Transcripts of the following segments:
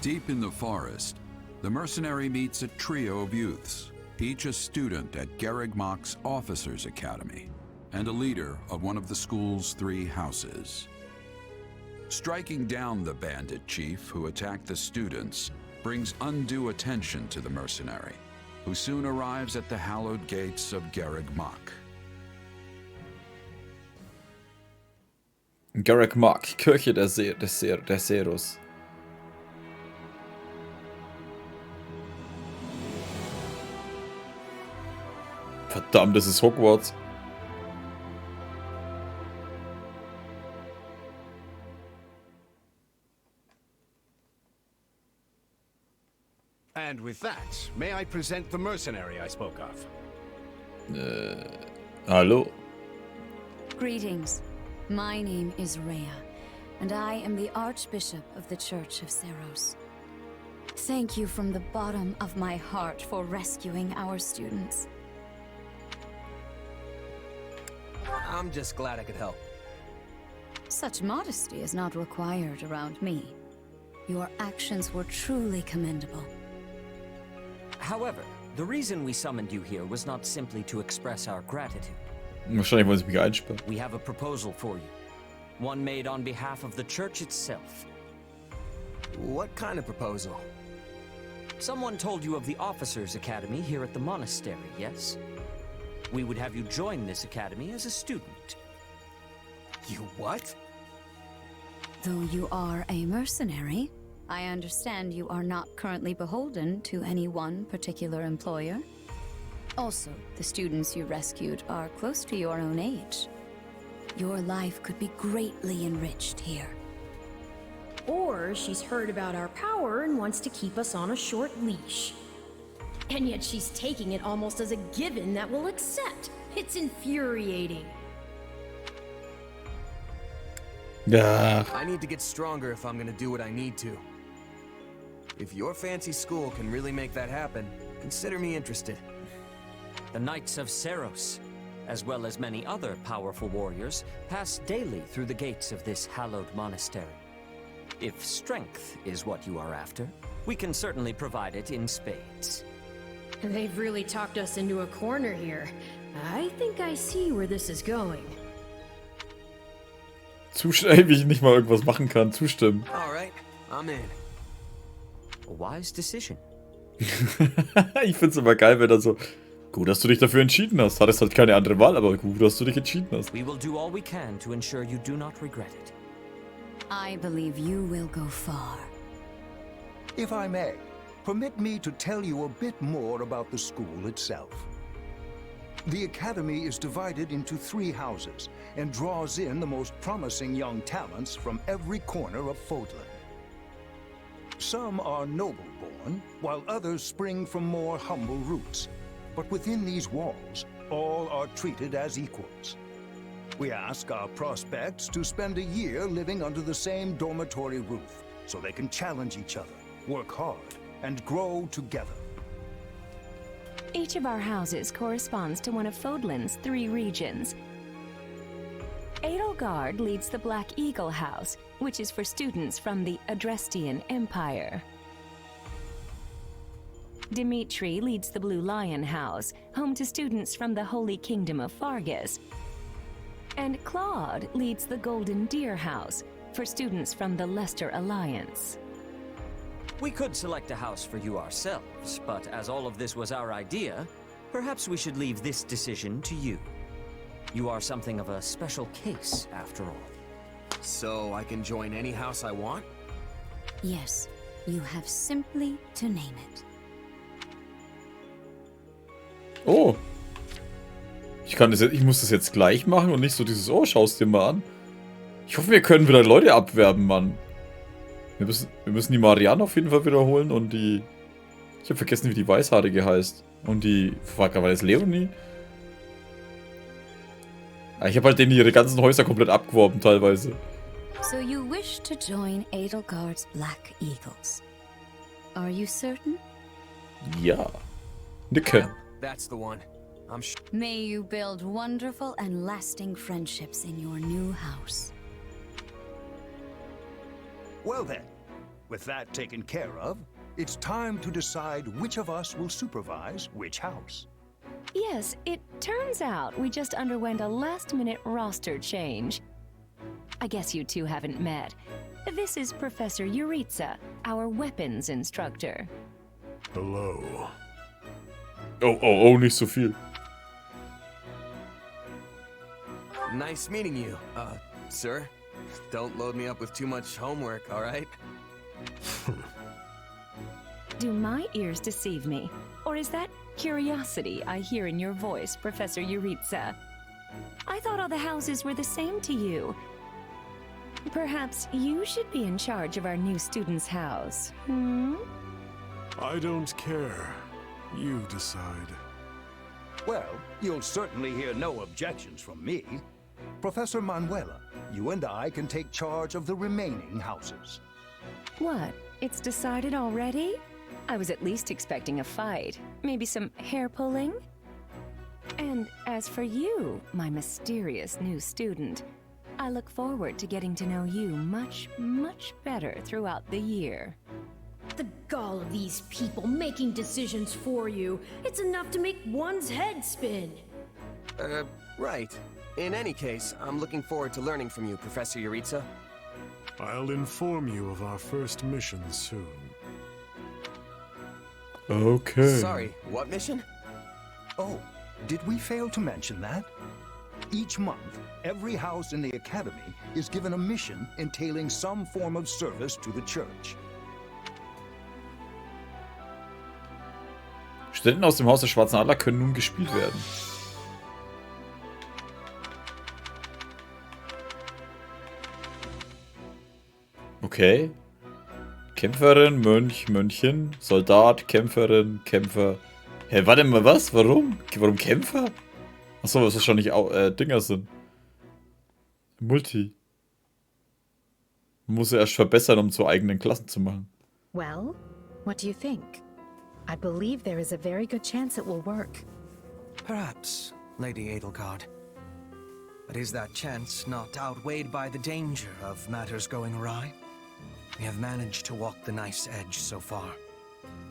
Deep in the forest, the mercenary meets a trio of youths, each a student at Garreg-Mach's Officers' Academy, and a leader of one of the school's 3 houses. Striking down the bandit chief who attacked the students brings undue attention to the mercenary, who soon arrives at the hallowed gates of Garreg-Mach. Garreg-Mach, Kirche der Seros. Verdammt, das ist Hogwarts. And with that, may I present the mercenary I spoke of? Hallo? Greetings. My name is Rhea, and I am the Archbishop of the Church of Seros. Thank you from the bottom of my heart for rescuing our students. I'm just glad I could help. Such modesty is not required around me. Your actions were truly commendable. However, the reason we summoned you here was not simply to express our gratitude. Wahrscheinlich wollen sie mich einsperren. We have a proposal for you. One made on behalf of the church itself. What kind of proposal? Someone told you of the Officers' Academy here at the monastery, yes? We would have you join this academy as a student. You what? Though you are a mercenary, I understand you are not currently beholden to any one particular employer. Also, the students you rescued are close to your own age. Your life could be greatly enriched here. Or she's heard about our power and wants to keep us on a short leash. And yet she's taking it almost as a given that we'll accept. It's infuriating. Ja. I need to get stronger if I'm gonna do what I need to. If your fancy school can really make that happen, consider me interested. The Knights of Seros, as well as many other powerful warriors, pass daily through the gates of this hallowed monastery. If strength is what you are after, we can certainly provide it in spades. They've really talked us into a corner here. I think I see where this is going. Zustimmen, wie ich nicht mal irgendwas machen kann. Zustimmen. Alright, I'm in. A wise decision. Ich find's immer geil, wenn er so... Gut, dass du dich dafür entschieden hast. Hattest halt keine andere Wahl, aber gut, dass du dich entschieden hast. We will do all we can to ensure you do not regret it. I believe you will go far. If I may, permit me to tell you a bit more about the school itself. The academy is divided into 3 houses and draws in the most promising young talents from every corner of Fodlan. Some are noble-born, while others spring from more humble roots. But within these walls, all are treated as equals. We ask our prospects to spend a year living under the same dormitory roof, so they can challenge each other, work hard, and grow together. Each of our houses corresponds to one of Fodlan's 3 regions. Edelgard leads the Black Eagle House, which is for students from the Adrestian Empire. Dimitri leads the Blue Lion House, home to students from the Holy Kingdom of Fargus. And Claude leads the Golden Deer House, for students from the Leicester Alliance. We could select a house for you ourselves, but as all of this was our idea, perhaps we should leave this decision to you. You are something of a special case, after all. So I can join any house I want? Yes, you have simply to name it. Oh. Ich muss das jetzt gleich machen und nicht so dieses, oh, schau's dir mal an. Ich hoffe, wir können wieder Leute abwerben, Mann. Wir müssen die Marianne auf jeden Fall wiederholen und die... Ich habe vergessen, wie die Weißhaarige heißt. Und die... War das Leonie? Ich habe halt denen ihre ganzen Häuser komplett abgeworben, teilweise. So you wish to join Edelgard's Black Eagles. Are you certain? Ja. Nicke. That's the one. I'm sure. May you build wonderful and lasting friendships in your new house. Well then, With that taken care of, it's time to decide which of us will supervise which house. Yes, it turns out we just underwent a last-minute roster change. I guess you two haven't met. This is Professor Yuritsa, our weapons instructor. Hello. Oh, nicht so viel. Nice meeting you, sir. Don't load me up with too much homework, all right? Do my ears deceive me? Or is that curiosity I hear in your voice, Professor Yuritsa? I thought all the houses were the same to you. Perhaps you should be in charge of our new student's house, hmm? I don't care. You decide. Well, you'll certainly hear no objections from me. Professor Manuela, you and I can take charge of the remaining houses. What? It's decided already? I was at least expecting a fight. Maybe some hair pulling? And as for you, my mysterious new student, I look forward to getting to know you much, much better throughout the year. The gall of these people making decisions for you. It's enough to make one's head spin. Right. In any case, I'm looking forward to learning from you, Professor Yuritsa. I'll inform you of our first mission soon. Okay. Sorry, what mission? Oh, did we fail to mention that? Each month, every house in the Academy is given a mission entailing some form of service to the Church. Studenten aus dem Haus des Schwarzen Adler können nun gespielt werden. Okay. Kämpferin, Mönch, Mönchin, Soldat, Kämpferin, Kämpfer. Hä, warte mal, was? Warum? Warum Kämpfer? Achso, was wahrscheinlich auch Dinger sind. Multi. Man muss ja erst verbessern, um zu eigenen Klassen zu machen. Well, what do you think? I believe there is a very good chance it will work. Perhaps, Lady Edelgard. But is that chance not outweighed by the danger of matters going awry? We have managed to walk the knife's edge so far.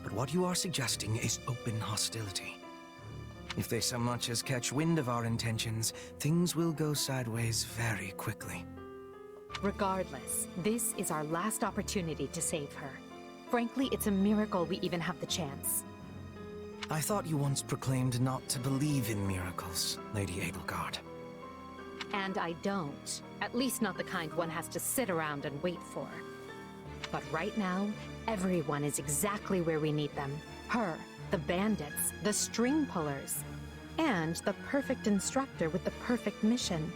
But what you are suggesting is open hostility. If they so much as catch wind of our intentions, things will go sideways very quickly. Regardless, this is our last opportunity to save her. Frankly, it's a miracle we even have the chance. I thought you once proclaimed not to believe in miracles, Lady Edelgard. And I don't. At least not the kind one has to sit around and wait for. But right now, everyone is exactly where we need them. Her, the bandits, the string pullers, and the perfect instructor with the perfect mission.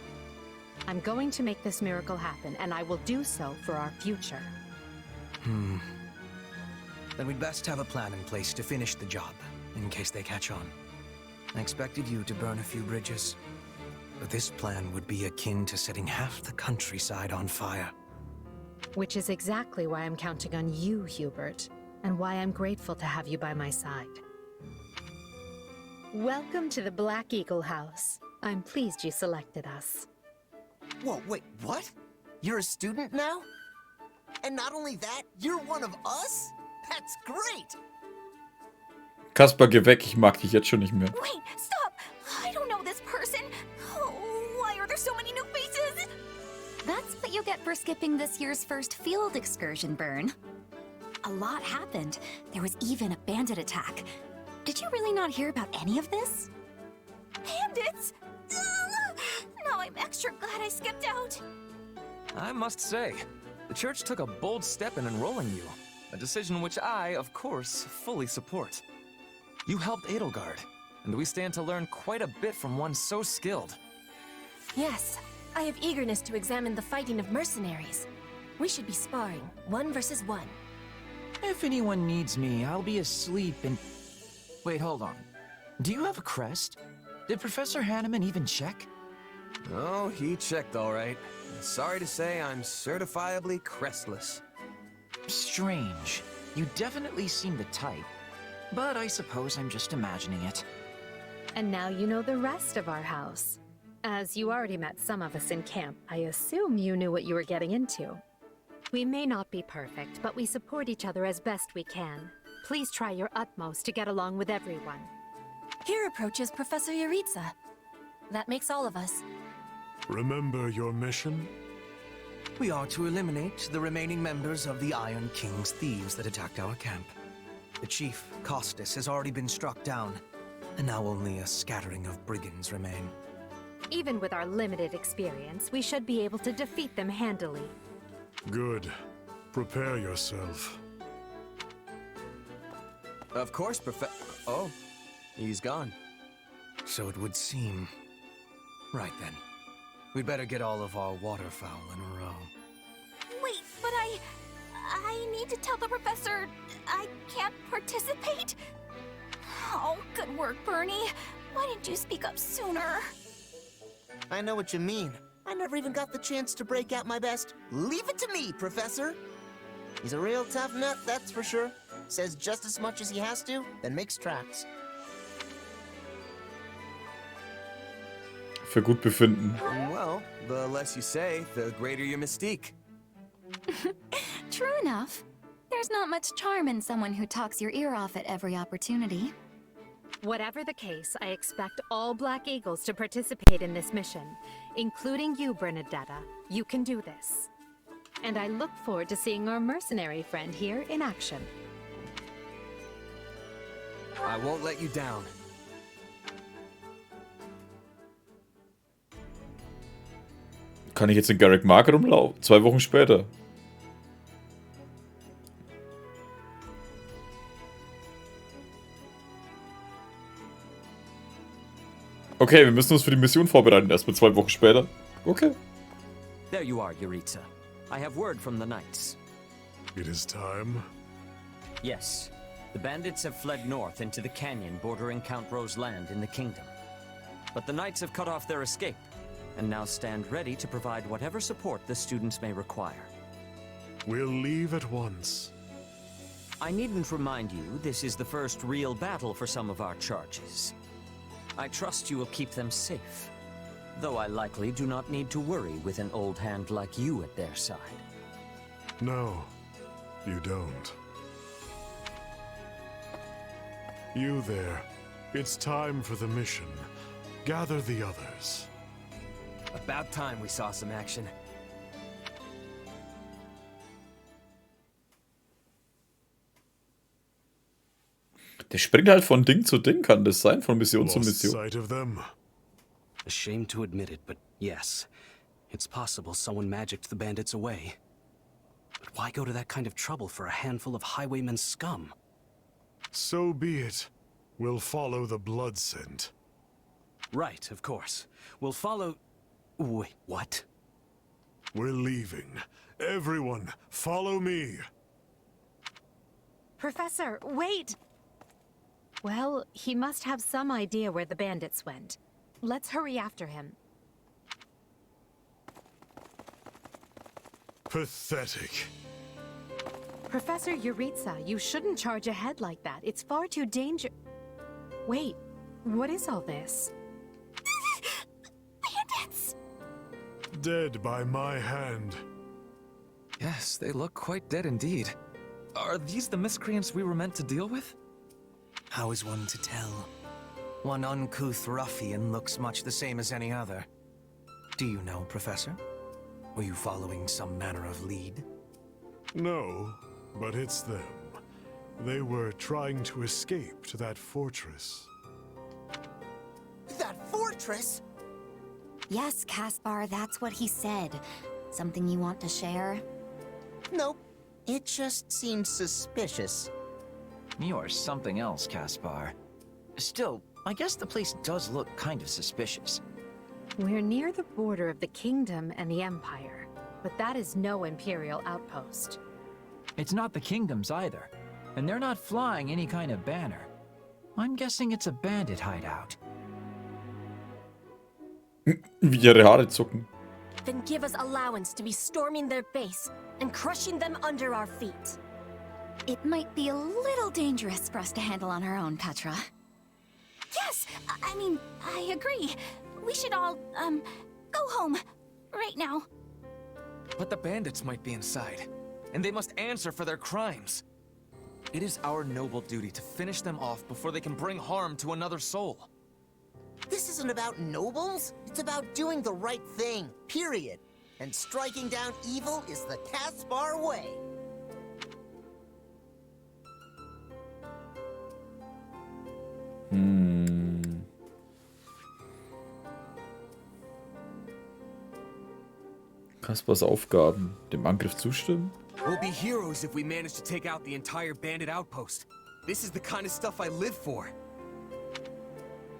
I'm going to make this miracle happen, and I will do so for our future. Then we'd best have a plan in place to finish the job, in case they catch on. I expected you to burn a few bridges, but this plan would be akin to setting half the countryside on fire. Which is exactly why I'm counting on you, Hubert, and why I'm grateful to have you by my side. Welcome to the Black Eagle House. I'm pleased you selected us. Whoa, wait, what? You're a student now? And not only that, you're one of us? That's great! Kasper, geh weg, ich mag dich jetzt schon nicht mehr. Wait, stop! I don't know this person! Oh, why are there so many new faces? That's what you get for skipping this year's first field excursion, Byrne. A lot happened. There was even a bandit attack. Did you really not hear about any of this? Bandits? Ugh! Now I'm extra glad I skipped out. I must say, the church took a bold step in enrolling you. A decision which I, of course, fully support. You helped Edelgard, and we stand to learn quite a bit from one so skilled. Yes, I have eagerness to examine the fighting of mercenaries. We should be sparring, 1 versus 1. If anyone needs me, I'll be asleep and... Wait, hold on. Do you have a crest? Did Professor Hanneman even check? Oh, he checked all right. Sorry to say, I'm certifiably crestless. Strange. You definitely seem the type. But I suppose I'm just imagining it. And now you know the rest of our house. As you already met some of us in camp, I assume you knew what you were getting into. We may not be perfect, but we support each other as best we can. Please try your utmost to get along with everyone. Here approaches Professor Yuritsa. That makes all of us. Remember your mission? We are to eliminate the remaining members of the Iron King's thieves that attacked our camp. The chief, Costas, has already been struck down, and now only a scattering of brigands remain. Even with our limited experience, we should be able to defeat them handily. Good. Prepare yourself. Of course, Oh, he's gone. So it would seem. Right then. We'd better get all of our waterfowl in a row. Wait, but I need to tell the professor I can't participate? Oh, good work, Bernie. Why didn't you speak up sooner? I know what you mean. I never even got the chance to break out my best. Leave it to me, Professor. He's a real tough nut, that's for sure. Says just as much as he has to, then makes tracks. Für gut befinden. Well, the less you say, the greater your mystique. True enough. There's not much charm in someone who talks your ear off at every opportunity. Whatever the case, I expect all Black Eagles to participate in this mission, including you, Bernadetta. You can do this. And I look forward to seeing our mercenary friend here in action. I won't let you down. Kann ich jetzt in Garrick Market rumlaufen? 2 Wochen später. Okay, wir müssen uns für die Mission vorbereiten. Erstmal 2 Wochen später. Okay. There you are, Yuritsa. I have word from the knights. It is time. Yes. The bandits have fled north into the canyon bordering Count Ro's land in the kingdom. But the knights have cut off their escape, and now stand ready to provide whatever support the students may require. We'll leave at once. I needn't remind you, this is the first real battle for some of our charges. I trust you will keep them safe, though I likely do not need to worry with an old hand like you at their side. No, you don't. You there. It's time for the mission. Gather the others. About time we saw some action. Der springt halt von Ding zu Ding, kann das sein? Von Mission zu Lost Mission. sight of them. Ashamed to admit it, but yes. It's possible someone magicked the bandits away. But why go to that kind of trouble for a handful of highwaymen scum? So be it. We'll follow the blood scent. Right, of course. We'll follow... Wait, what? We're leaving. Everyone, follow me. Professor, wait! Well, he must have some idea where the bandits went. Let's hurry after him. Pathetic. Professor Yuritsa, you shouldn't charge ahead like that. It's far too dangerous. Wait, what is all this? Bandits! Dead by my hand. Yes, they look quite dead indeed. Are these the miscreants we were meant to deal with? How is one to tell? One uncouth ruffian looks much the same as any other. Do you know, Professor? Were you following some manner of lead? No, but it's them. They were trying to escape to that fortress. That fortress? Yes, Caspar, that's what he said. Something you want to share? Nope. It just seems suspicious. You're something else, Caspar. Still, I guess the place does look kind of suspicious. We're near the border of the kingdom and the empire, but that is no imperial outpost. It's not the kingdom's either, and they're not flying any kind of banner. I'm guessing it's a bandit hideout. Wie ihre Haare zucken. Then give us allowance to be storming their base and crushing them under our feet. It might be a little dangerous for us to handle on our own, Petra. Yes, I mean, I agree. We should all, go home. Right now. But the bandits might be inside. and they must answer for their crimes. It is our noble duty to finish them off before they can bring harm to another soul. This isn't about nobles. It's about doing the right thing, period. And striking down evil is the Caspar way. Kaspars Aufgaben. Dem Angriff zustimmen? We'll be heroes if we manage to take out the entire bandit outpost. This is the kind of stuff I live for.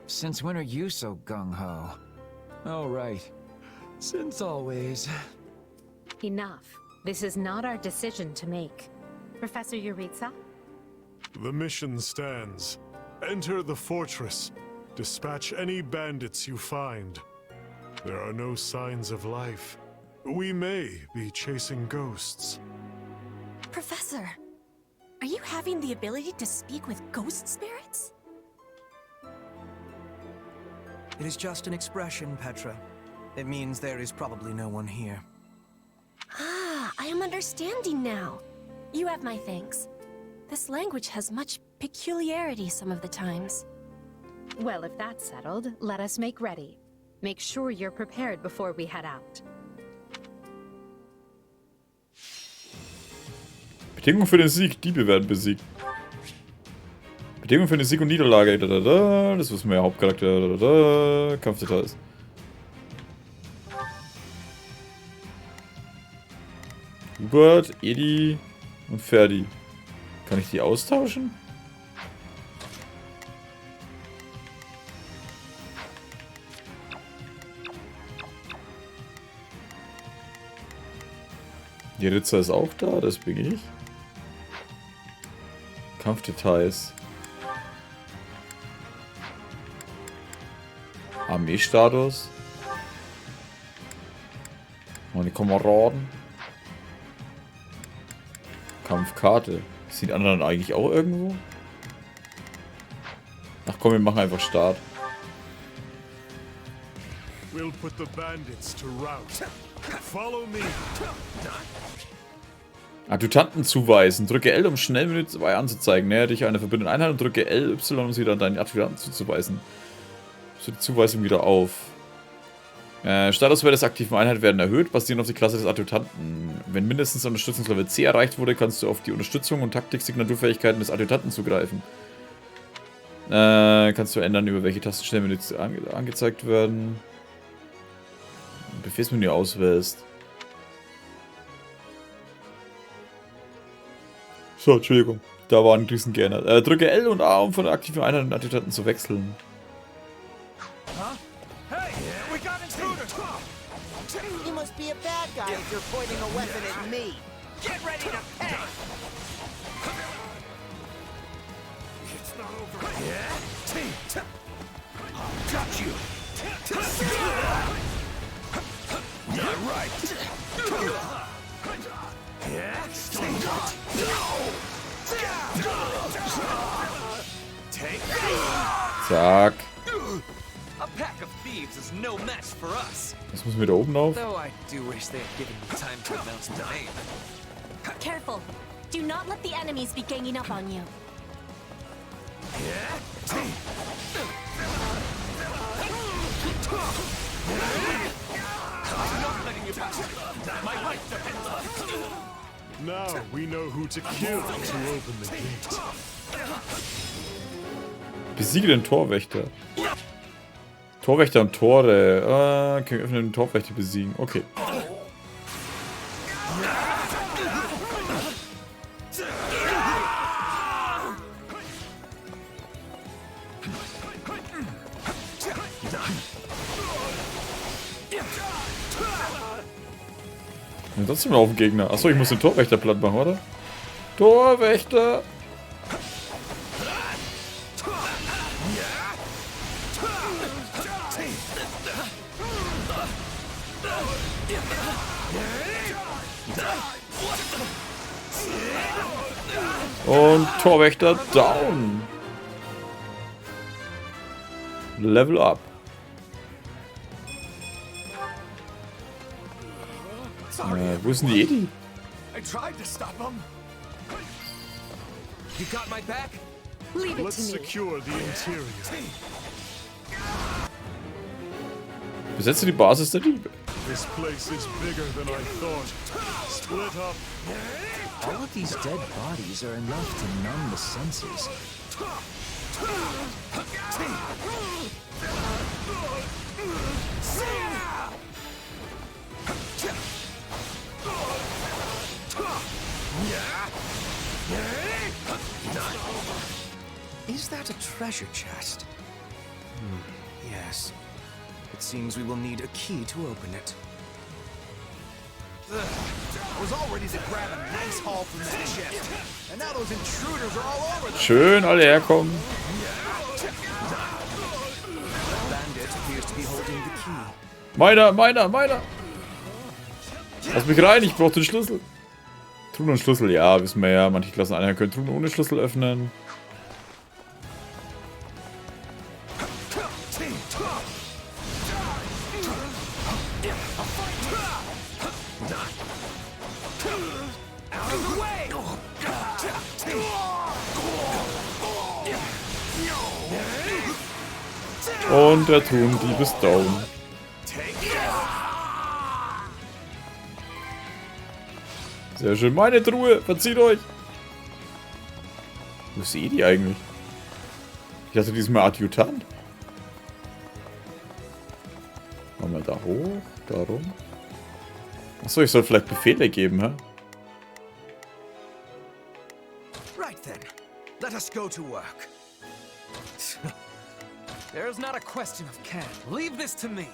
Since when are you so gung-ho? Oh, right. Since always. Enough. This is not our decision to make. Professor Yuritsa? The mission stands. Enter the fortress. Dispatch any bandits you find. There are no signs of life. We may be chasing ghosts. Professor, are you having the ability to speak with ghost spirits? It is just an expression, Petra. It means there is probably no one here. Ah, I am understanding now. You have my thanks. This language has much peculiarity some of the times. Well, if that's settled, let us make ready. Make sure you're prepared before we head out. Bedingung für den Sieg. Diebe werden besiegt. Bedingung für den Sieg und Niederlage. Das wissen wir ja. Hauptcharakter. Kampfdetails. Hubert, Edi und Ferdi. Kann ich die austauschen? Die Ritzer ist auch da, das bin ich. Kampfdetails. Armeestatus. Meine Kameraden. Kampfkarte. Sind die anderen eigentlich auch irgendwo? Ach komm, wir machen einfach Start. We'll put the bandits to rout. Follow me. Adjutanten zuweisen. Drücke L, um schnell Menü 2 anzuzeigen. Näher dich einer verbündeten Einheit und drücke LY, um sie dann deinen Adjutanten zuzuweisen. So die Zuweisung wieder auf. Statuswerte des aktiven Einheit werden erhöht, basierend auf die Klasse des Adjutanten. Wenn mindestens Unterstützungslevel C erreicht wurde, kannst du auf die Unterstützung und Taktik-Signaturfähigkeiten des Adjutanten zugreifen. Kannst du ändern, über welche Tasten schnell Menü angezeigt werden. Befehlsmenü auswählst. So, Entschuldigung. Da waren Grüßen geändert. Drücke L und A, um von der aktiven Einheit und Adjutanten zu wechseln. You must be a bad guy if you're pointing a weapon at me. Get ready to pay! It's not over. Yeah? Got you! Not right! Yeah? Take Zack. A pack of thieves is no match for us. Das müssen wir da oben auf. Though I do wish they had given me time to announce my name. Careful. Do not let the enemies be ganging up on you. I'm not letting you pass. My life depends on it. Now we know who to kill to open the gate. Besiege den Torwächter. Torwächter und Tore. Können wir öffnen den Torwächter besiegen. Okay. Und trotzdem noch auf den Gegner. Achso, ich muss den Torwächter platt machen, oder? Torwächter! Und Torwächter down. Level up. Wo ist denn die Edi? I tried to stop him. You got my back? Leave it Let's to me. secure the interior. Besetze die Basis der Liebe. This place is bigger than I thought. Split up. All of these dead bodies are enough to numb the senses. Is that a treasure chest? Yes. It seems we will need a key to open it. I was all ready to grab a nice haul from that chest. And now those intruders are all over the Schön, alle herkommen. Bandit appears to be holding the key. Meiner! Lass mich rein, ich brauche den Schlüssel. Truhen und Schlüssel, ja, wissen wir ja. Manche Klasseneinheiten können Truhen ohne Schlüssel öffnen. Und der Truhendieb ist down. Sehr schön. Meine Truhe. Verzieht euch. Wo ist die eigentlich? Ich hatte diesmal Adjutant. Machen wir da hoch. Darum. Achso, ich soll vielleicht Befehle geben, hä? Right then. Let us go to work. There's not a question of can. Leave this to me.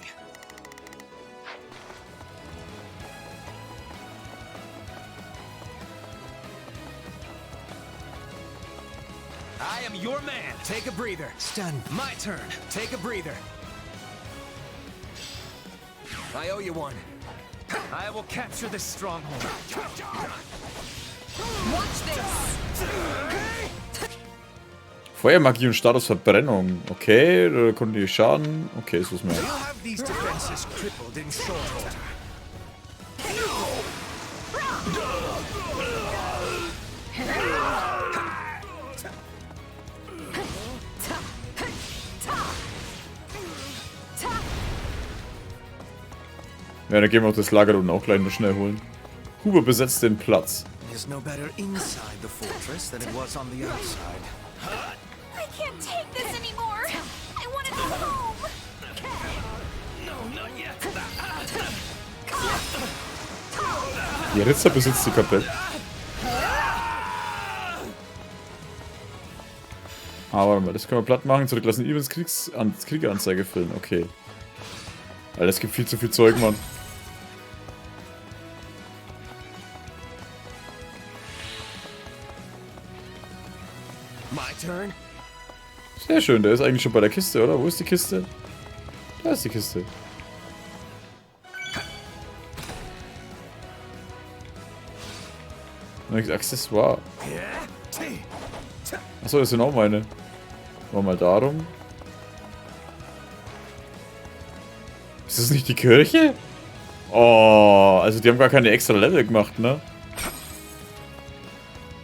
I am your man. Take a breather. Stand. My turn. Take a breather. I owe you one. I will capture this stronghold. Watch this. Feuermagie und Status Verbrennung. Okay, da konnte ich Schaden. Okay, so ist mir. We'll have these defenses crippled in short order. Ja, dann gehen wir auch das Lager unten auch gleich noch schnell holen. Huber besetzt den Platz. It is no better inside the fortress than it was on the outside. I can't take this anymore. I want to go home. No, not yet. Die Ritzer besitzt die Kapelle. Aber warte mal, das können wir platt machen. Zurücklassen Evans Kriegeranzeige füllen. Okay. Alter, es gibt viel zu viel Zeug, Mann. My turn. Sehr schön, der ist eigentlich schon bei der Kiste, oder? Wo ist die Kiste? Da ist die Kiste. Accessoire. Achso, das sind auch meine. Machen wir mal darum. Ist das nicht die Kirche? Oh, also die haben gar keine extra Level gemacht, ne?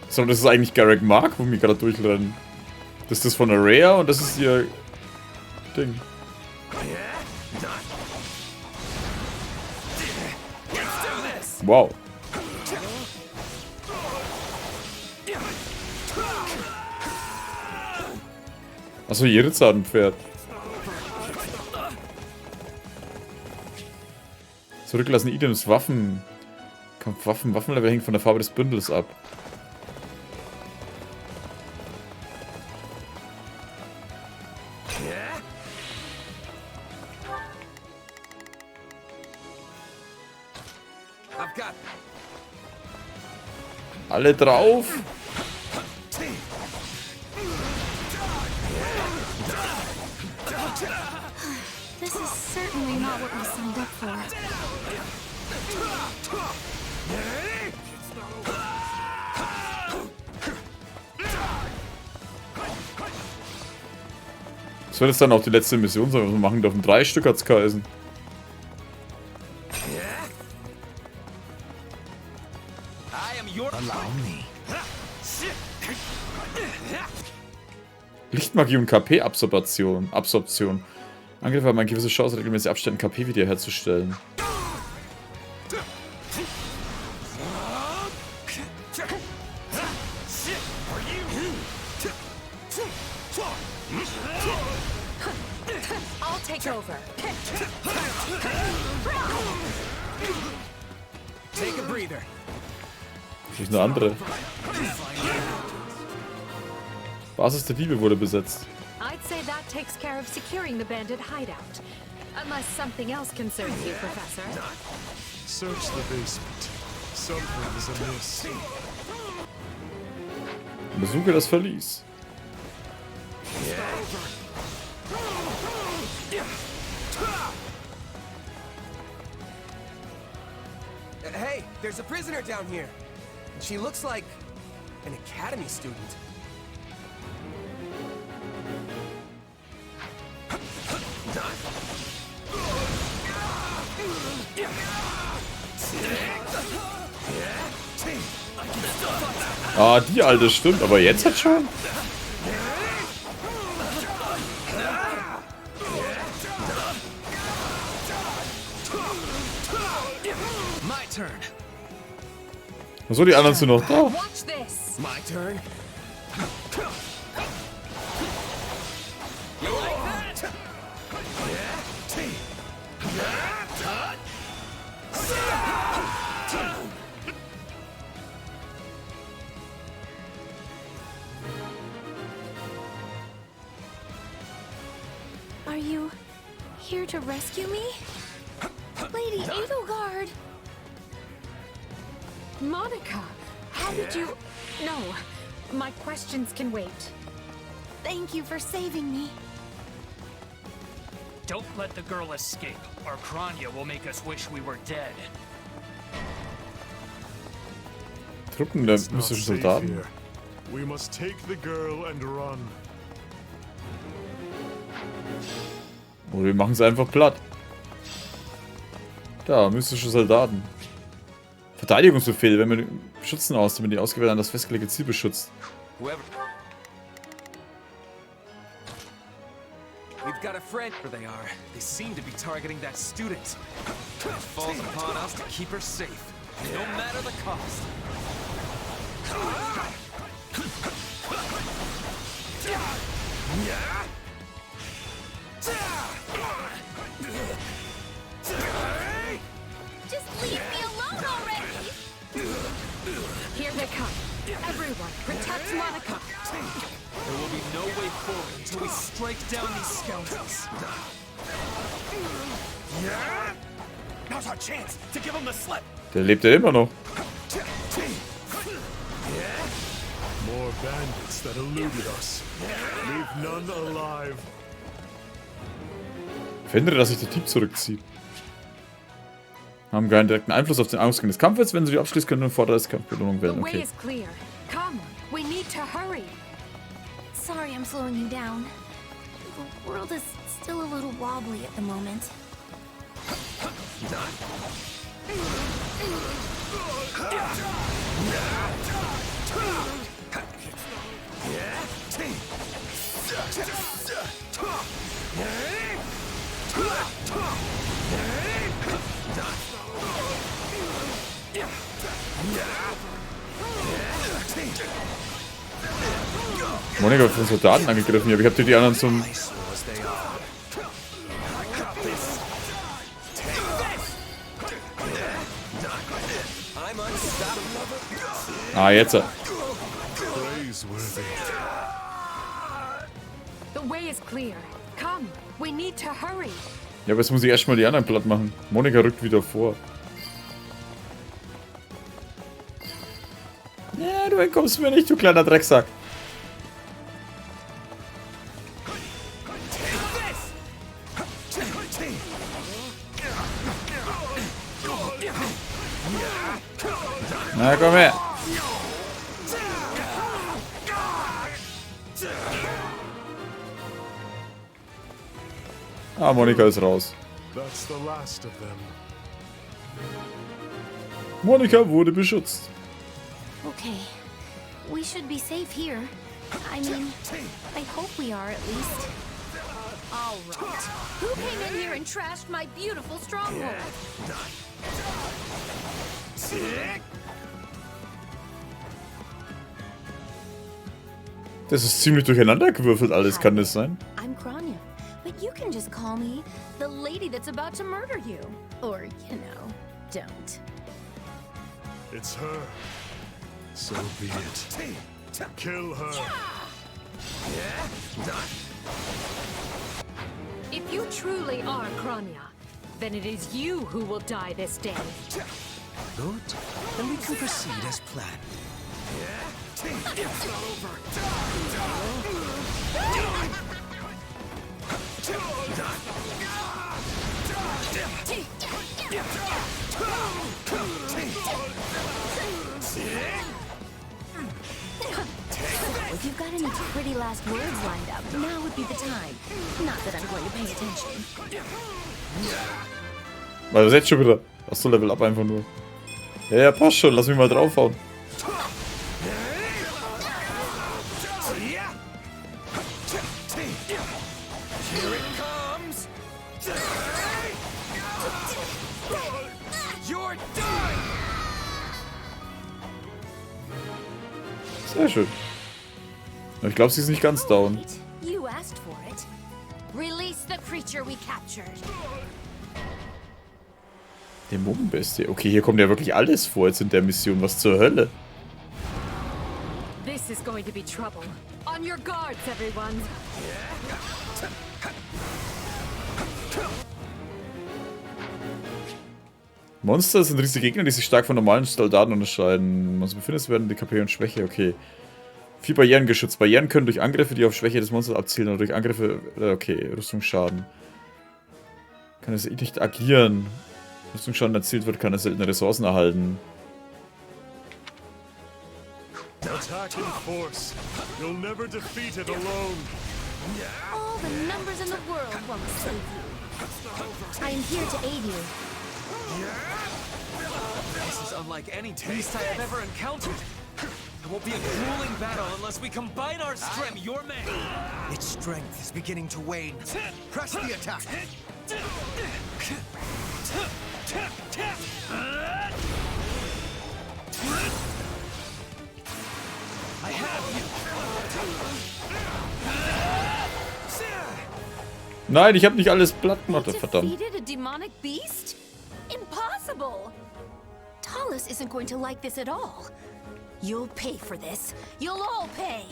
Sondern das ist eigentlich Garrick Mark, wo wir gerade durchrennen. Das ist das von Araya und das ist ihr Ding. Wow. Achso, hier ritzt ein Pferd. Zurücklassen Items, Waffen. Kampfwaffen, Waffenlevel hängt von der Farbe des Bündels ab. Alle drauf! This is certainly not what we signed up for. Das wird jetzt dann auch die letzte Mission sein, was wir machen dürfen. 3 Stück hat's geheißen. I Lichtmagie und KP-Absorption. Angriffe haben eine gewisse Chance, regelmäßig Abständen KP wiederherzustellen. I'll take over. Take a breather. Das ist eine andere. Basis der Diebe wurde besetzt. I'd say that takes care of securing the bandit hideout. Unless something else concerns you, Professor. Search the basement. Something is amiss. Besuche das Verlies. Hey, there's a prisoner down here. She looks like an academy student. Ah, die alte stimmt, aber jetzt hat schon. My turn. Achso, die anderen sind noch da. Watch this. My turn. Are you here to rescue me? Lady Edelgard! Monica, how did you... No, my questions can wait. Thank you for saving me. Don't let the girl escape, or Kranya will make us wish we were dead. Truppen der It's not mystischen safe Soldaten. here. We must take the girl and run. Oder wir machen es einfach platt. Da, mystische Soldaten. Verteidigungsbefehl, wenn man Schützen aus, damit die ausgewählt an das festgelegte Ziel beschützt. We've got a friend. There they are. They seem to be targeting that student. It falls upon us to keep her safe, no matter the cost. Just leave me alone already! Here they come. Everyone, protect Monica. There will be no way forward until we strike down these scoundrels. Now's our chance to give them the slip. Der lebt ja immer noch. More bandits that eluded us. Leave none alive. Verhindere, dass sich der Typ zurückzieht. Haben keinen direkten Einfluss auf den Ausgang des Kampfes. Wenn sie die abschließen können, fordert es Kampfbelohnung The wählen. way Okay. is clear. Come, we need to hurry. Sorry I'm slowing you down. The world is still a little wobbly at the moment. Monika wird von Soldaten angegriffen, aber ich habe dir die anderen zum... Ah, jetzt. Praiseworthy. The way is clear. Come, we need to hurry. Ja, aber jetzt muss ich erstmal die anderen platt machen. Monika rückt wieder vor. Ja, du entkommst mir nicht, du kleiner Drecksack. Na, komm her. Ah, Monika ist raus. That's the last of them. Monika wurde beschützt. Okay, we should be safe here. I mean, I hope we are at least. All right. Who came in here and trashed my beautiful stronghold? Das ist ziemlich durcheinandergewürfelt alles, kann das sein? I'm Kranya, but you can just call me the lady that's about to murder you. Or, you know, don't. It's her. So be it. Kill her. If you truly are Kranya, then it is you who will die this day. Good. Then we can proceed as planned. It's not over. If you've got any pretty last words lined up, now would be the time. Not that I'm going to pay attention. Weil das jetzt schon wieder. Achso, Level up einfach nur. Ja, passt schon. Lass mich mal draufhauen. Here it comes. You're done. Sehr schön. Aber ich glaube, sie ist nicht ganz down. You asked for it. Release the creature we captured. Dämonenbestie. Okay, hier kommt ja wirklich alles vor jetzt in der Mission. Was zur Hölle? This is going to be trouble. On your guards, everyone. Monster sind riesige Gegner, die sich stark von normalen Soldaten unterscheiden. Man befindet sich werden die KP und Schwäche. Okay. 4 Barrieren geschützt. Barrieren können durch Angriffe, die auf Schwäche des Monsters abzielen, oder durch Angriffe. Okay, Rüstungsschaden. Kann es nicht agieren. Rüstungsschaden erzielt wird, kann er seltene Ressourcen erhalten. Attack in force. You'll never defeat it alone. All the numbers in the world won't save you. I am here to aid you. This is unlike any beast I have ever encountered. It won't be a grueling battle unless we combine our strength. Your man. Its strength is beginning to wane. Press the attack. I have you. Nein, ich habe nicht alles platt gemacht, verdammt. Defeated a demonic beast? Impossible! Talus isn't going to like this at all. You'll pay for this. You'll all pay.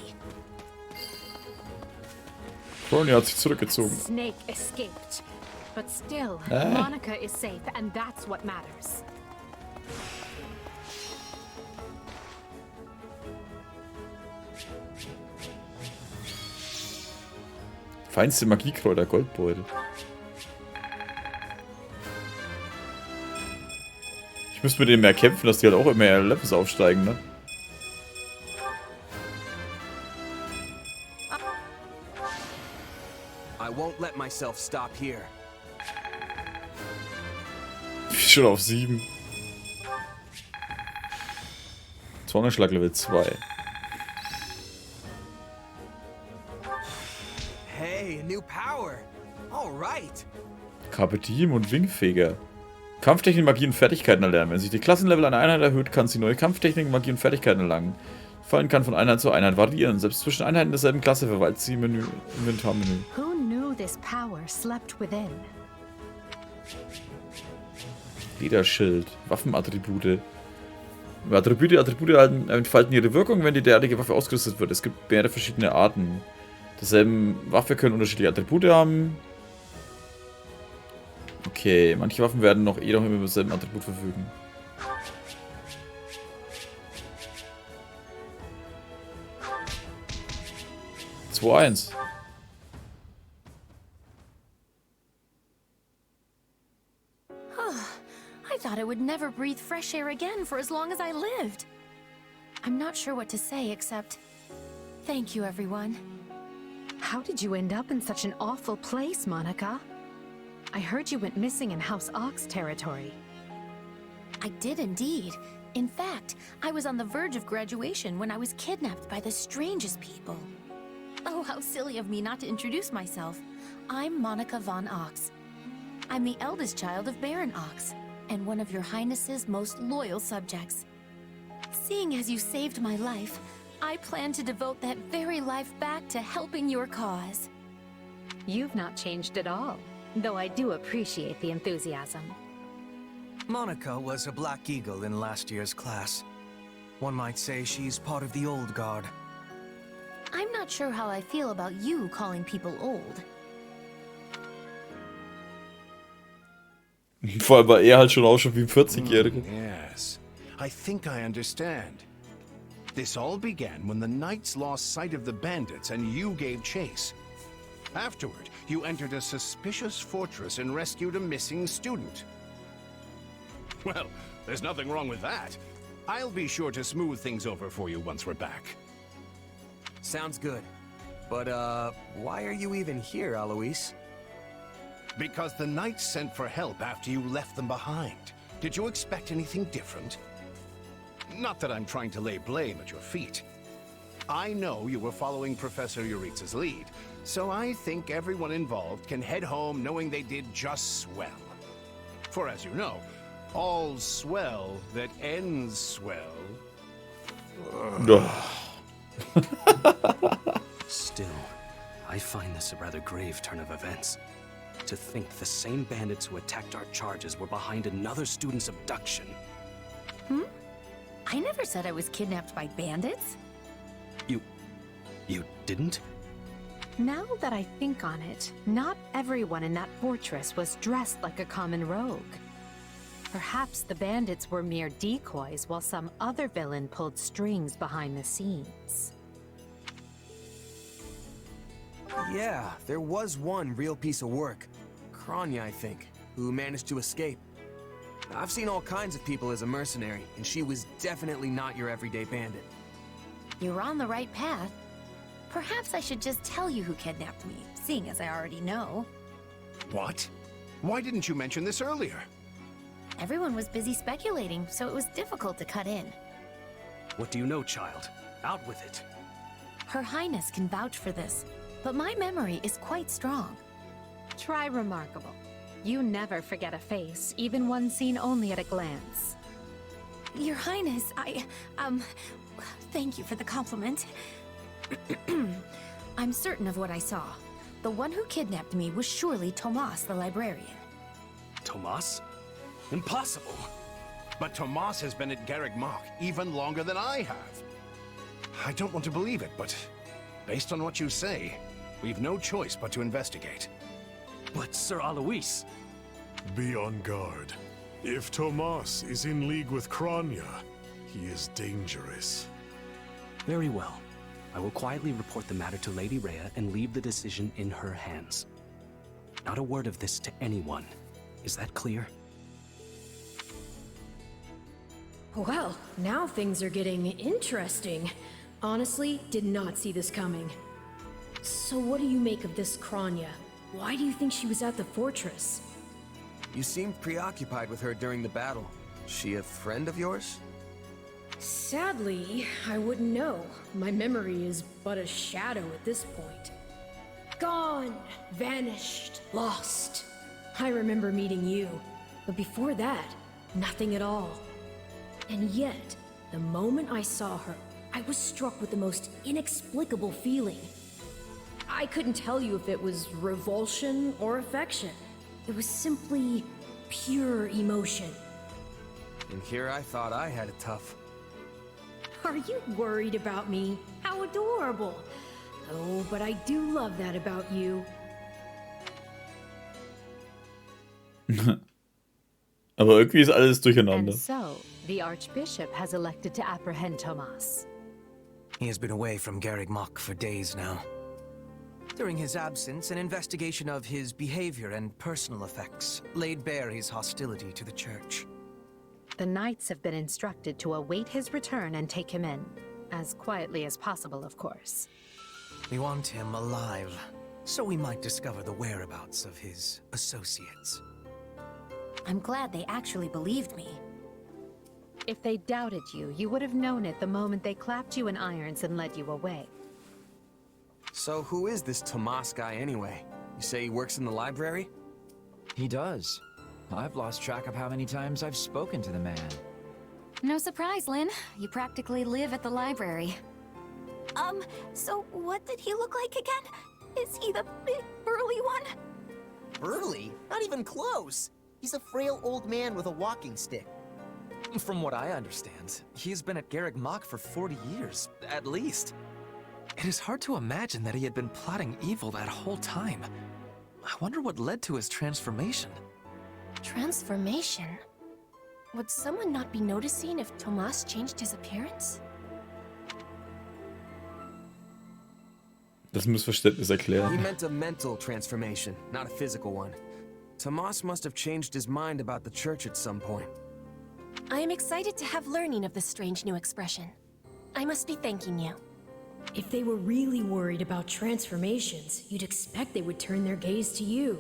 Crony hat sich zurückgezogen. Snake escaped. But still, Monica is safe, and that's what matters. Feinste Magiekräuter, Goldbeutel. Ich müsste mit denen mehr kämpfen, dass die halt auch immer mehr Levels aufsteigen, ne? I won't let myself stop here. Schon auf 7. Zornerschlag Level 2. Hey, a new power. All right. Carpe Diem und Wingfeger. Kampftechnik, Magie und Fertigkeiten erlernen. Wenn sich die Klassenlevel einer Einheit erhöht, kann sie neue Kampftechnik, Magie und Fertigkeiten erlangen. Fallen kann von Einheit zu Einheit variieren. Selbst zwischen Einheiten derselben Klasse verwaltet sie im Inventarmenü. Who knew this power slept within? Lederschild, Waffenattribute. Attribute entfalten ihre Wirkung, wenn die derartige Waffe ausgerüstet wird. Es gibt mehrere verschiedene Arten. Derselben Waffe können unterschiedliche Attribute haben. Okay, manche Waffen werden noch immer über dasselbe Attribut verfügen. I thought I would never breathe fresh air again for as long as I lived. I'm not sure what to say except thank you, everyone. How did you end up in such an awful place, Monica? I heard you went missing in House Ox territory. I did indeed. In fact, I was on the verge of graduation when I was kidnapped by the strangest people. Oh, how silly of me not to introduce myself. I'm Monica von Ox. I'm the eldest child of Baron Ox, and one of your Highness's most loyal subjects. Seeing as you saved my life, I plan to devote that very life back to helping your cause. You've not changed at all, though I do appreciate the enthusiasm. Monica was a Black Eagle in last year's class. One might say she's part of the old guard. I'm not sure how I feel about you calling people old. Vor allem war er halt schon auch schon wie ein 40-Jähriger. Yes, I think I understand. This all began when the knights lost sight of the bandits and you gave chase. Afterward, you entered a suspicious fortress and rescued a missing student. Well, there's nothing wrong with that. I'll be sure to smooth things over for you once we're back. Sounds good. But, why are you even here, Alois? Because the knights sent for help after you left them behind. Did you expect anything different? Not that I'm trying to lay blame at your feet. I know you were following Professor Yuritsa's lead, so I think everyone involved can head home knowing they did just swell. For as you know, all's swell that ends swell. Still, I find this a rather grave turn of events. To think the same bandits who attacked our charges were behind another student's abduction. I never said I was kidnapped by bandits. You didn't? Now that I think on it, not everyone in that fortress was dressed like a common rogue. Perhaps the bandits were mere decoys while some other villain pulled strings behind the scenes. Yeah, there was one real piece of work. Kranya, I think, who managed to escape. I've seen all kinds of people as a mercenary, and she was definitely not your everyday bandit. You're on the right path. Perhaps I should just tell you who kidnapped me, seeing as I already know. What? Why didn't you mention this earlier? Everyone was busy speculating, so it was difficult to cut in. What do you know, child? Out with it. Her Highness can vouch for this, but my memory is quite strong. Try remarkable. You never forget a face, even one seen only at a glance. Your Highness, thank you for the compliment. I'm certain of what I saw. The one who kidnapped me was surely Tomas the librarian. Tomas? Impossible! But Tomas has been at Garreg Mach even longer than I have. I don't want to believe it, but based on what you say, we've no choice but to investigate. But Sir Alois... Be on guard. If Tomas is in league with Kranya, he is dangerous. Very well. I will quietly report the matter to Lady Rhea and leave the decision in her hands. Not a word of this to anyone. Is that clear? Well, now things are getting interesting. Honestly, did not see this coming. So what do you make of this Kranya? Why do you think she was at the fortress? You seemed preoccupied with her during the battle. She a friend of yours? Sadly, I wouldn't know. My memory is but a shadow at this point. Gone, vanished, lost. I remember meeting you, but before that, nothing at all. And yet, the moment I saw her, I was struck with the most inexplicable feeling. I couldn't tell you if it was revulsion or affection. It was simply pure emotion. And here I thought I had it tough. Are you worried about me? How adorable! Oh, but I do love that about you. Aber irgendwie ist alles durcheinander. And so, the Archbishop has elected to apprehend Tomas. He has been away from Garreg Mach for days now. During his absence, an investigation of his behavior and personal effects laid bare his hostility to the Church. The knights have been instructed to await his return and take him in. As quietly as possible, of course. We want him alive, so we might discover the whereabouts of his associates. I'm glad they actually believed me. If they doubted you, you would have known it the moment they clapped you in irons and led you away. So who is this Tomas guy anyway? You say he works in the library? He does. I've lost track of how many times I've spoken to the man. No surprise, Lynn. You practically live at the library. So what did he look like again? Is he the big, burly one? Burly? Not even close. He's a frail old man with a walking stick. From what I understand, he's been at Garreg Mach for 40 years, at least. It is hard to imagine that he had been plotting evil that whole time. I wonder what led to his transformation. Transformation? Would someone not be noticing if Tomas changed his appearance? Das Missverständnis He erklären. meant a mental transformation, not a physical one. Tomas must have changed his mind about the church at some point. I am excited to have learning of this strange new expression. I must be thanking you. If they were really worried about transformations, you'd expect they would turn their gaze to you.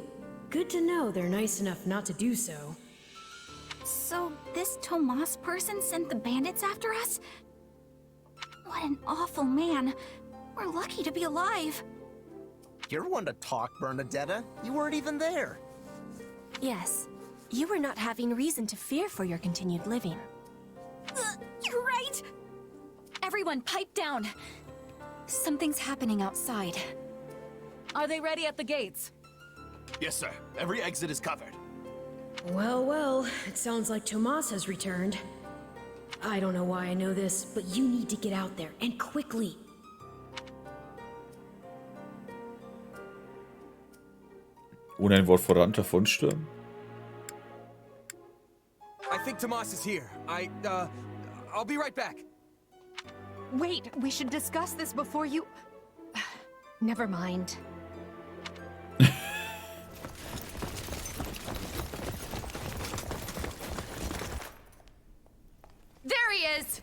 Good to know they're nice enough not to do so. So this Tomas person sent the bandits after us? What an awful man. We're lucky to be alive. You're one to talk, Bernadetta. You weren't even there. Yes, you were not having reason to fear for your continued living. You're right. Everyone, pipe down. Something's happening outside. Are they ready at the gates? Yes, sir. Every exit is covered. Well, well, it sounds like Tomas has returned. I don't know why I know this, but you need to get out there, and quickly. Ohne ein Wort voran davonstürmen. I think Tomas is here. I'll be right back. Wait, we should discuss this before you... Never mind. There he is!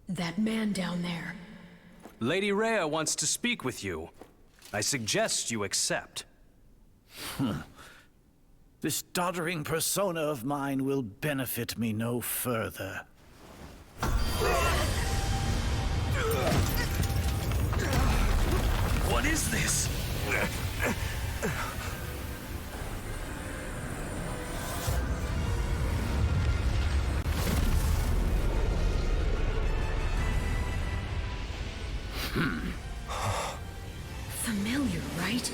That man down there. Lady Rhea wants to speak with you. I suggest you accept. This doddering persona of mine will benefit me no further. What is this? Familiar, right?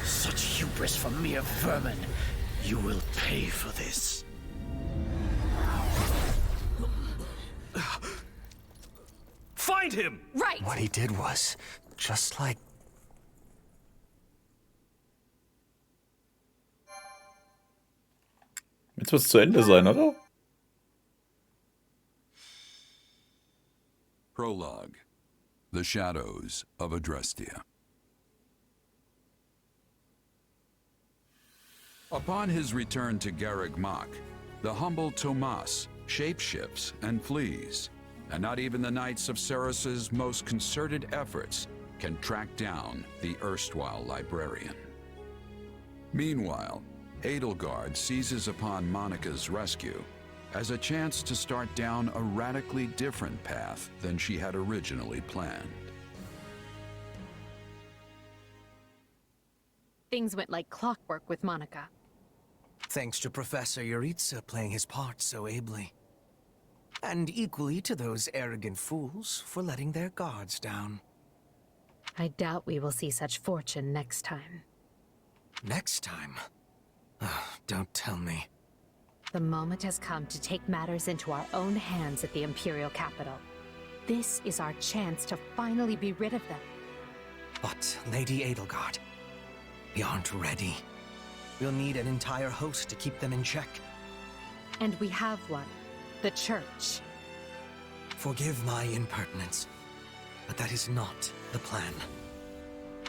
Such hubris from mere vermin. You will pay for this. Find him! Right! What he did was just like... Jetzt wird's zu Ende sein, oder? Prologue. The Shadows of Adrestia. Upon his return to Garreg Mach, the humble Tomas shapeshifts and flees, and not even the Knights of Seros' most concerted efforts can track down the erstwhile librarian. Meanwhile, Edelgard seizes upon Monica's rescue as a chance to start down a radically different path than she had originally planned. Things went like clockwork with Monica. Thanks to Professor Yuritsa playing his part so ably. And equally to those arrogant fools for letting their guards down. I doubt we will see such fortune next time. Next time? Don't tell me. The moment has come to take matters into our own hands at the Imperial capital. This is our chance to finally be rid of them. But, Lady Edelgard, we aren't ready. We'll need an entire host to keep them in check. And we have one. The Church. Forgive my impertinence, but that is not the plan.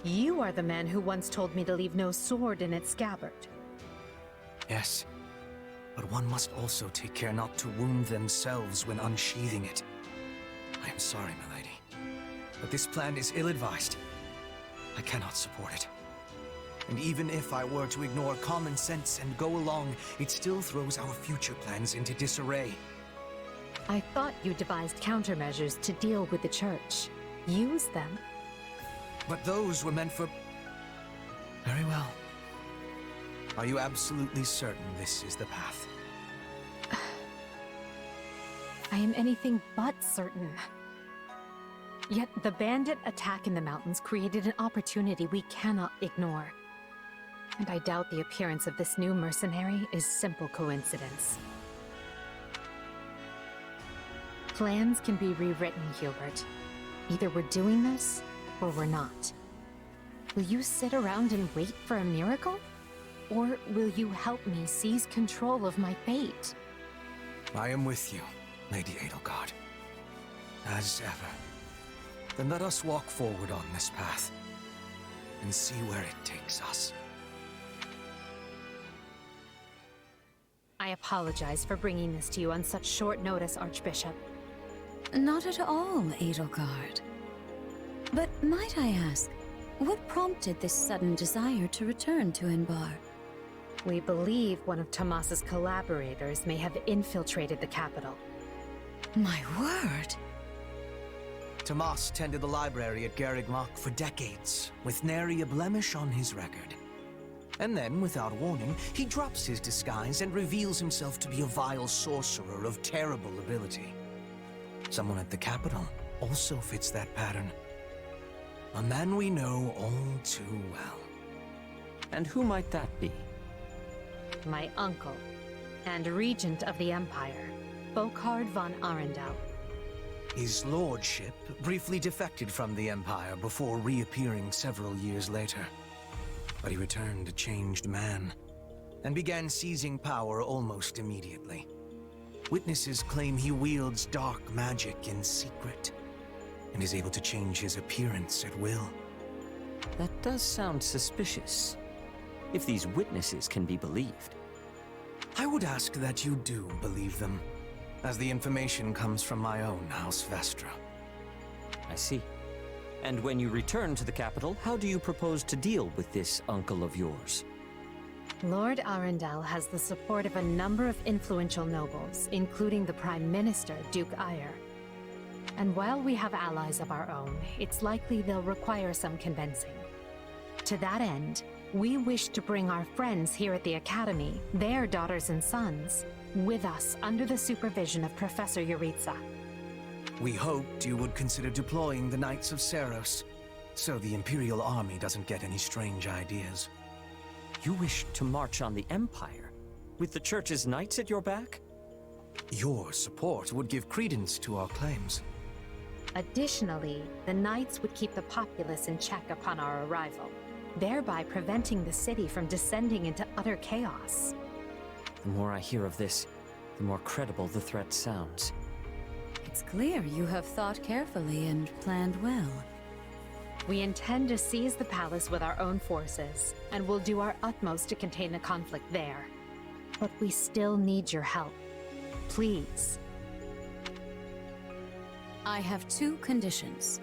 You are the man who once told me to leave no sword in its scabbard. Yes, but one must also take care not to wound themselves when unsheathing it. I am sorry, my lady. But this plan is ill-advised. I cannot support it. And even if I were to ignore common sense and go along, it still throws our future plans into disarray. I thought you devised countermeasures to deal with the church. Use them. But those were meant for... Very well. Are you absolutely certain this is the path? I am anything but certain. Yet the bandit attack in the mountains created an opportunity we cannot ignore. And I doubt the appearance of this new mercenary is simple coincidence. Plans can be rewritten, Hubert. Either we're doing this, or we're not. Will you sit around and wait for a miracle? Or will you help me seize control of my fate? I am with you, Lady Edelgard. As ever. Then let us walk forward on this path, and see where it takes us. I apologize for bringing this to you on such short notice, Archbishop. Not at all, Edelgard. But might I ask, what prompted this sudden desire to return to Inbar? We believe one of Tomas's collaborators may have infiltrated the capital. My word! Tomas tended the library at Garreg Mach for decades, with nary a blemish on his record. And then, without warning, he drops his disguise and reveals himself to be a vile sorcerer of terrible ability. Someone at the capital also fits that pattern. A man we know all too well. And who might that be? My uncle, and regent of the Empire, Volkhard von Arundel. His lordship briefly defected from the Empire before reappearing several years later. But he returned a changed man, and began seizing power almost immediately. Witnesses claim he wields dark magic in secret, and is able to change his appearance at will. That does sound suspicious, if these witnesses can be believed. I would ask that you do believe them, as the information comes from my own House Vestra. I see. And when you return to the capital, how do you propose to deal with this uncle of yours? Lord Arundel has the support of a number of influential nobles, including the Prime Minister, Duke Eyre. And while we have allies of our own, it's likely they'll require some convincing. To that end, we wish to bring our friends here at the Academy, their daughters and sons, with us under the supervision of Professor Yuritsa. We hoped you would consider deploying the Knights of Seros, so the Imperial Army doesn't get any strange ideas. You wish to march on the Empire, with the Church's knights at your back? Your support would give credence to our claims. Additionally, the Knights would keep the populace in check upon our arrival, thereby preventing the city from descending into utter chaos. The more I hear of this, the more credible the threat sounds. It's clear you have thought carefully and planned well. We intend to seize the palace with our own forces, and will do our utmost to contain the conflict there. But we still need your help. Please. I have two conditions.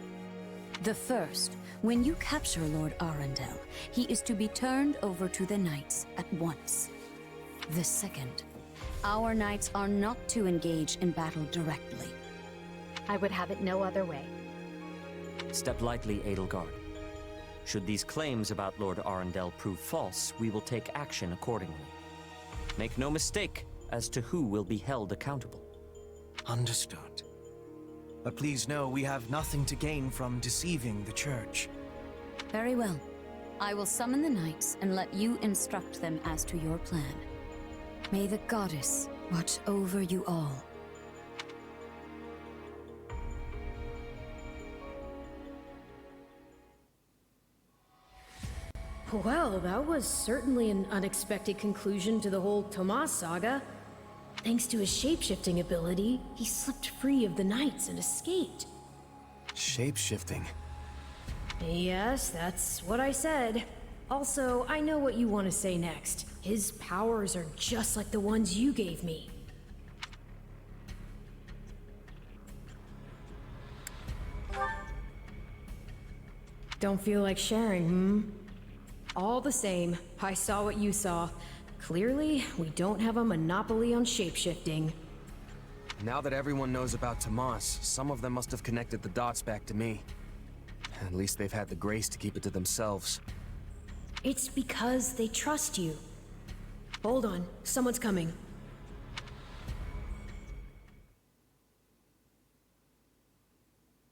The first, when you capture Lord Arundel, he is to be turned over to the Knights at once. The second, our Knights are not to engage in battle directly. I would have it no other way. Step lightly, Edelgard. Should these claims about Lord Arundel prove false, we will take action accordingly. Make no mistake as to who will be held accountable. Understood. But please know we have nothing to gain from deceiving the Church. Very well. I will summon the Knights and let you instruct them as to your plan. May the Goddess watch over you all. Well, that was certainly an unexpected conclusion to the whole Tomas saga. Thanks to his shape-shifting ability, he slipped free of the Knights and escaped. Shape-shifting? Yes, that's what I said. Also, I know what you want to say next. His powers are just like the ones you gave me. Don't feel like sharing, hmm? All the same, I saw what you saw. Clearly, we don't have a monopoly on shapeshifting. Now that everyone knows about Tomas, some of them must have connected the dots back to me. At least they've had the grace to keep it to themselves. It's because they trust you. Hold on, someone's coming.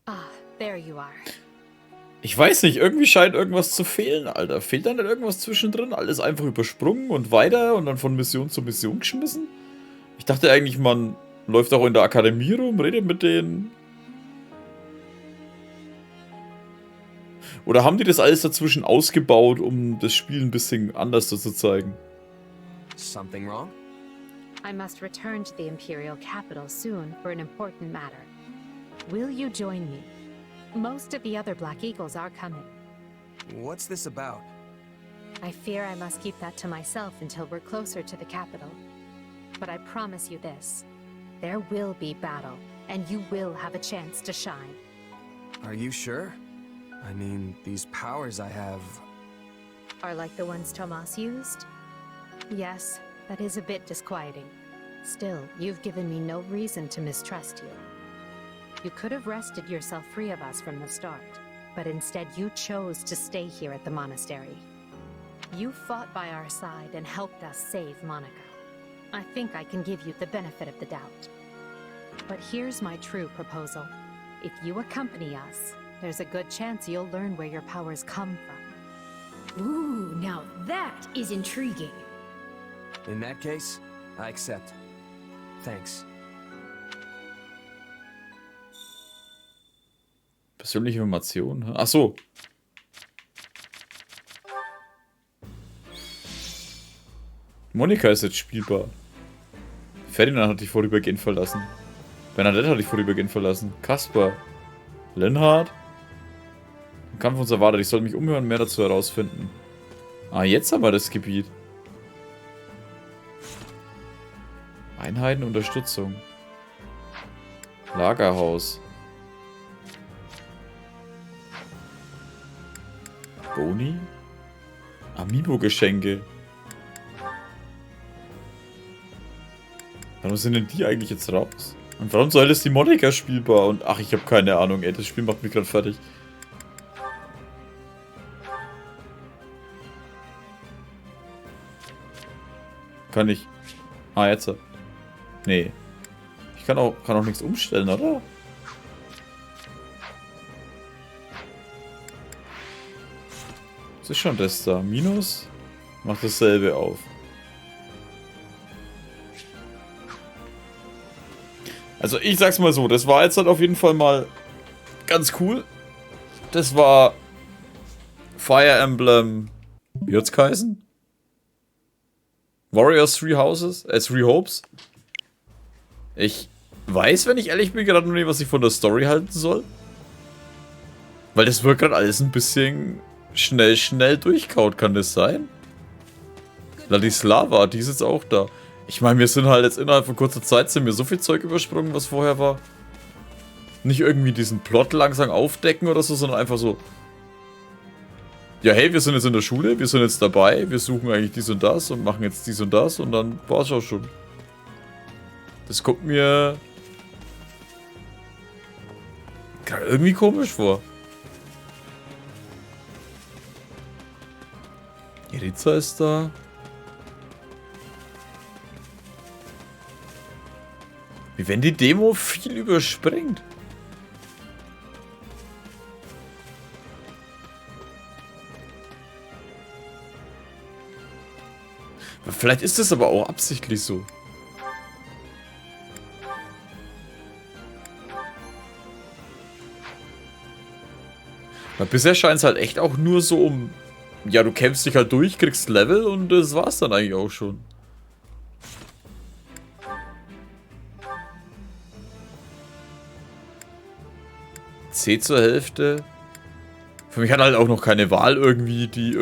Ah, there you are. Ich weiß nicht, irgendwie scheint irgendwas zu fehlen, Alter. Fehlt da nicht irgendwas zwischendrin? Alles einfach übersprungen und weiter und dann von Mission zu Mission geschmissen? Ich dachte eigentlich, man läuft auch in der Akademie rum, redet mit denen. Oder haben die das alles dazwischen ausgebaut, um das Spiel ein bisschen anders zu zeigen? Something wrong? I must return to the Imperial capital soon for an important matter. Will you join me? Most of the other Black Eagles are coming. What's this about? I fear I must keep that to myself until we're closer to the capital. But I promise you this. There will be battle, and you will have a chance to shine. Are you sure? I mean, these powers I have... Are like the ones Tomas used? Yes, that is a bit disquieting. Still, you've given me no reason to mistrust you. You could have wrested yourself free of us from the start, but instead you chose to stay here at the monastery. You fought by our side and helped us save Monica. I think I can give you the benefit of the doubt. But here's my true proposal. If you accompany us, there's a good chance you'll learn where your powers come from. Ooh, now that is intriguing. In that case, I accept. Thanks. Persönliche Information. Ach so. Monika ist jetzt spielbar. Ferdinand hat dich vorübergehend verlassen. Bernadette hat dich vorübergehend verlassen. Kaspar. Lenhard. Im Kampf uns erwartet. Ich soll mich umhören und mehr dazu herausfinden. Ah, jetzt haben wir das Gebiet. Einheiten, Unterstützung. Lagerhaus. Boni? Amiibo-Geschenke. Warum sind denn die eigentlich jetzt raus? Und warum soll das die Monika spielbar? Und ach, ich habe keine Ahnung, ey. Das Spiel macht mich gerade fertig. Kann ich... Ah, jetzt. Nee. Ich kann auch nichts umstellen, oder? Was ist schon das da? Minus? Macht dasselbe auf. Also ich sag's mal so, das war jetzt halt auf jeden Fall mal ganz cool. Das war Fire Emblem... Wie hat's geheißen? Warriors 3 Houses? 3 Hopes? Ich weiß, wenn ich ehrlich bin, gerade noch nicht, was ich von der Story halten soll. Weil das wird gerade alles ein bisschen schnell durchkaut, kann das sein? Ladislava, die ist jetzt auch da. Ich meine, wir sind halt jetzt innerhalb von kurzer Zeit, sind mir so viel Zeug übersprungen, was vorher war. Nicht irgendwie diesen Plot langsam aufdecken oder so, sondern einfach so. Ja, hey, wir sind jetzt in der Schule, wir sind jetzt dabei, wir suchen eigentlich dies und das und machen jetzt dies und das und dann war's auch schon. Das kommt mir gerade irgendwie komisch vor. Iriza ist da. Wie wenn die Demo viel überspringt. Vielleicht ist es aber auch absichtlich so. Weil bisher scheint es halt echt auch nur so um... Ja, du kämpfst dich halt durch, kriegst Level und das war's dann eigentlich auch schon. C zur Hälfte. Für mich hat halt auch noch keine Wahl irgendwie, die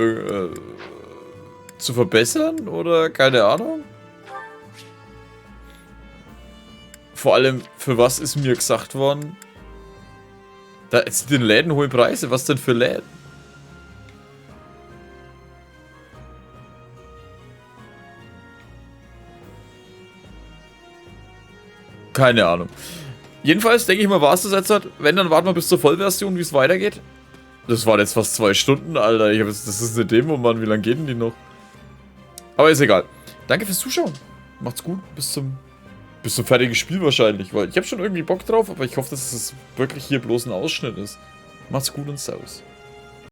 zu verbessern oder keine Ahnung. Vor allem, für was ist mir gesagt worden? Da jetzt den Läden hohe Preise. Was denn für Läden? Keine Ahnung. Jedenfalls, denke ich mal, war es das jetzt halt. Wenn, dann warten wir bis zur Vollversion, wie es weitergeht. Das waren jetzt fast 2 Stunden, Alter. Das ist eine Demo, Mann. Wie lange geht denn die noch? Aber ist egal. Danke fürs Zuschauen. Macht's gut. Bis zum fertigen Spiel wahrscheinlich. Weil ich habe schon irgendwie Bock drauf, aber ich hoffe, dass es wirklich hier bloß ein Ausschnitt ist. Macht's gut und servus.